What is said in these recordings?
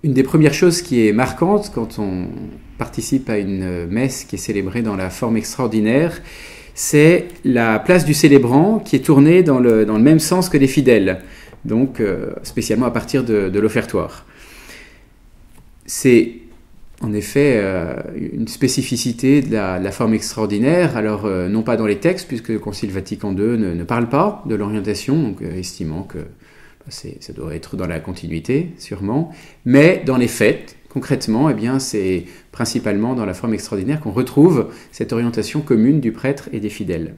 Une des premières choses qui est marquante quand on participe à une messe qui est célébrée dans la forme extraordinaire, c'est la place du célébrant qui est tournée dans le même sens que les fidèles, donc spécialement à partir de l'offertoire. C'est en effet une spécificité de la forme extraordinaire, alors non pas dans les textes, puisque le Concile Vatican II ne parle pas de l'orientation, donc estimant que ça doit être dans la continuité, sûrement, mais dans les fêtes, concrètement, eh bien, c'est principalement dans la forme extraordinaire qu'on retrouve cette orientation commune du prêtre et des fidèles.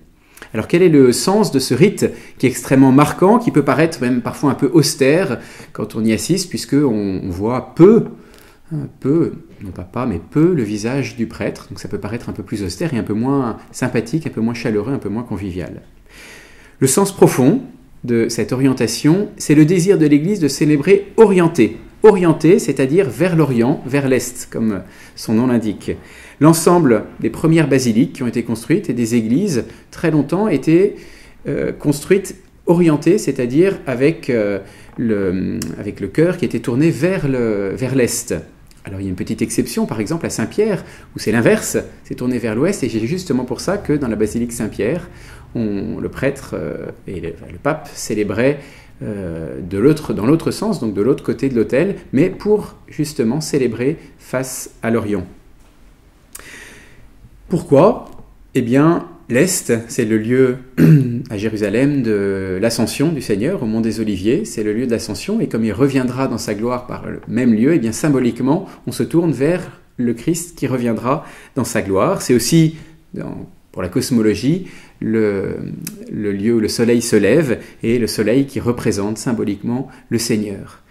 Alors quel est le sens de ce rite qui est extrêmement marquant, qui peut paraître même parfois un peu austère quand on y assiste, puisqu'on voit peu, non pas mais peu, le visage du prêtre, donc ça peut paraître un peu plus austère et un peu moins sympathique, un peu moins chaleureux, un peu moins convivial. Le sens profond de cette orientation, c'est le désir de l'Église de célébrer orienté. Orienté, c'est-à-dire vers l'Orient, vers l'Est, comme son nom l'indique. L'ensemble des premières basiliques qui ont été construites et des églises, très longtemps, étaient construites orientées, c'est-à-dire avec le cœur qui était tourné vers l'Est. Alors il y a une petite exception, par exemple à Saint-Pierre, où c'est l'inverse, c'est tourné vers l'Ouest, et c'est justement pour ça que dans la basilique Saint-Pierre, le prêtre et le pape célébraient dans l'autre sens, donc de l'autre côté de l'autel, mais pour justement célébrer face à l'Orient. Pourquoi ? Eh bien, l'Est, c'est le lieu à Jérusalem de l'ascension du Seigneur, au Mont des Oliviers, c'est le lieu de l'ascension, et comme il reviendra dans sa gloire par le même lieu, eh bien symboliquement, on se tourne vers le Christ qui reviendra dans sa gloire. C'est aussi, pour la cosmologie, le lieu où le soleil se lève, et le soleil qui représente symboliquement le Seigneur.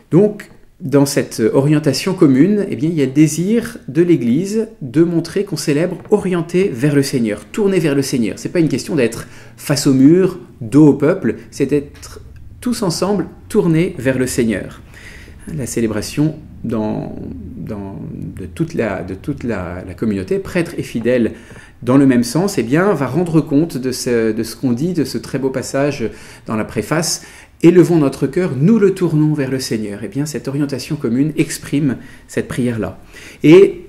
Donc, dans cette orientation commune, eh bien, il y a le désir de l'Église de montrer qu'on célèbre orienté vers le Seigneur, tourné vers le Seigneur. Ce n'est pas une question d'être face au mur, dos au peuple, c'est d'être tous ensemble tournés vers le Seigneur. La célébration de toute la communauté, prêtres et fidèles, dans le même sens, eh bien, va rendre compte de ce qu'on dit, de ce très beau passage dans la préface. « Élevons notre cœur, nous le tournons vers le Seigneur ». Eh bien, cette orientation commune exprime cette prière-là. Et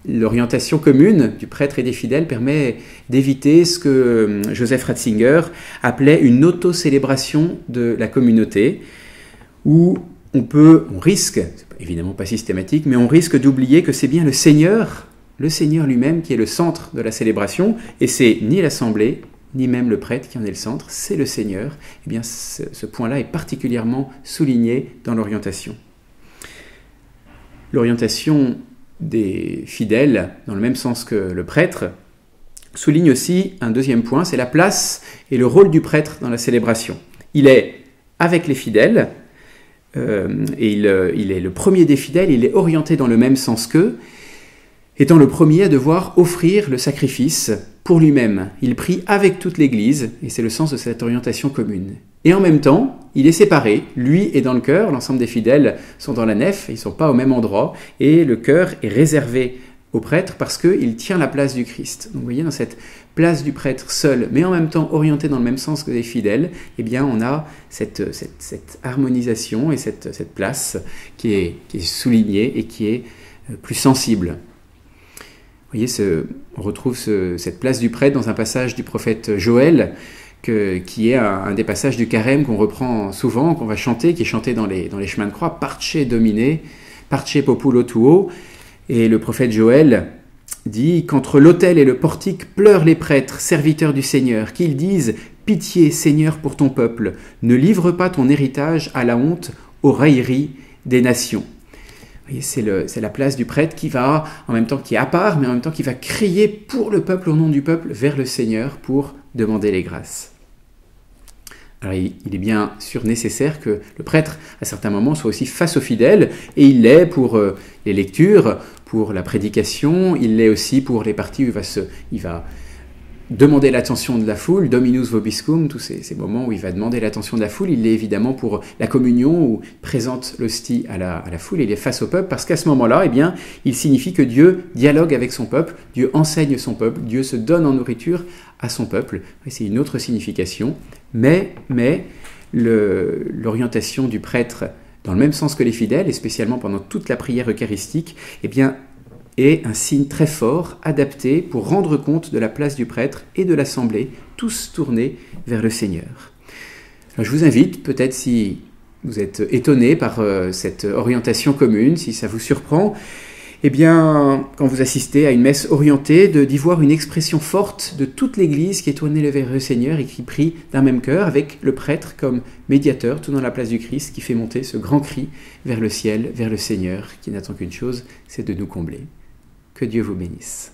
l'orientation commune du prêtre et des fidèles permet d'éviter ce que Joseph Ratzinger appelait une auto-célébration de la communauté, où on risque, c'est évidemment pas systématique, mais on risque d'oublier que c'est bien le Seigneur lui-même qui est le centre de la célébration, et c'est ni l'Assemblée, ni même le prêtre qui en est le centre, c'est le Seigneur. Eh bien, ce point-là est particulièrement souligné dans l'orientation. L'orientation des fidèles, dans le même sens que le prêtre, souligne aussi un deuxième point, c'est la place et le rôle du prêtre dans la célébration. Il est avec les fidèles, et il est le premier des fidèles, il est orienté dans le même sens qu'eux, étant le premier à devoir offrir le sacrifice pour lui-même. Il prie avec toute l'Église, et c'est le sens de cette orientation commune. Et en même temps, il est séparé, lui est dans le chœur, l'ensemble des fidèles sont dans la nef, ils ne sont pas au même endroit, et le chœur est réservé au prêtre parce qu'il tient la place du Christ. Donc vous voyez, dans cette place du prêtre seul, mais en même temps orienté dans le même sens que les fidèles, eh bien on a cette harmonisation et cette place qui est soulignée et qui est plus sensible. Vous voyez, on retrouve cette place du prêtre dans un passage du prophète Joël, qui est un des passages du carême qu'on reprend souvent, qu'on va chanter, qui est chanté dans les chemins de croix, « Parce Domine, parce populo tuo ». Et le prophète Joël dit « Qu'entre l'autel et le portique pleurent les prêtres, serviteurs du Seigneur, qu'ils disent « Pitié, Seigneur, pour ton peuple, ne livre pas ton héritage à la honte, aux railleries des nations ». C'est la place du prêtre qui va, en même temps qui est à part, mais en même temps qui va crier pour le peuple, au nom du peuple, vers le Seigneur pour demander les grâces. Alors il est bien sûr nécessaire que le prêtre, à certains moments, soit aussi face aux fidèles, et il l'est pour les lectures, pour la prédication, il l'est aussi pour les parties où il va demander l'attention de la foule, Dominus vobiscum, tous ces moments où il va demander l'attention de la foule. Il l'est évidemment pour la communion où il présente l'hostie à la foule, il est face au peuple, parce qu'à ce moment-là, eh bien, il signifie que Dieu dialogue avec son peuple, Dieu enseigne son peuple, Dieu se donne en nourriture à son peuple. C'est une autre signification, mais l'orientation du prêtre dans le même sens que les fidèles, et spécialement pendant toute la prière eucharistique, eh bien, est un signe très fort, adapté pour rendre compte de la place du prêtre et de l'assemblée, tous tournés vers le Seigneur. Alors, je vous invite, peut-être si vous êtes étonné par cette orientation commune, si ça vous surprend, eh bien, quand vous assistez à une messe orientée, d'y voir une expression forte de toute l'Église qui est tournée vers le Seigneur et qui prie d'un même cœur, avec le prêtre comme médiateur, tout dans la place du Christ, qui fait monter ce grand cri vers le ciel, vers le Seigneur, qui n'attend qu'une chose, c'est de nous combler. Que Dieu vous bénisse.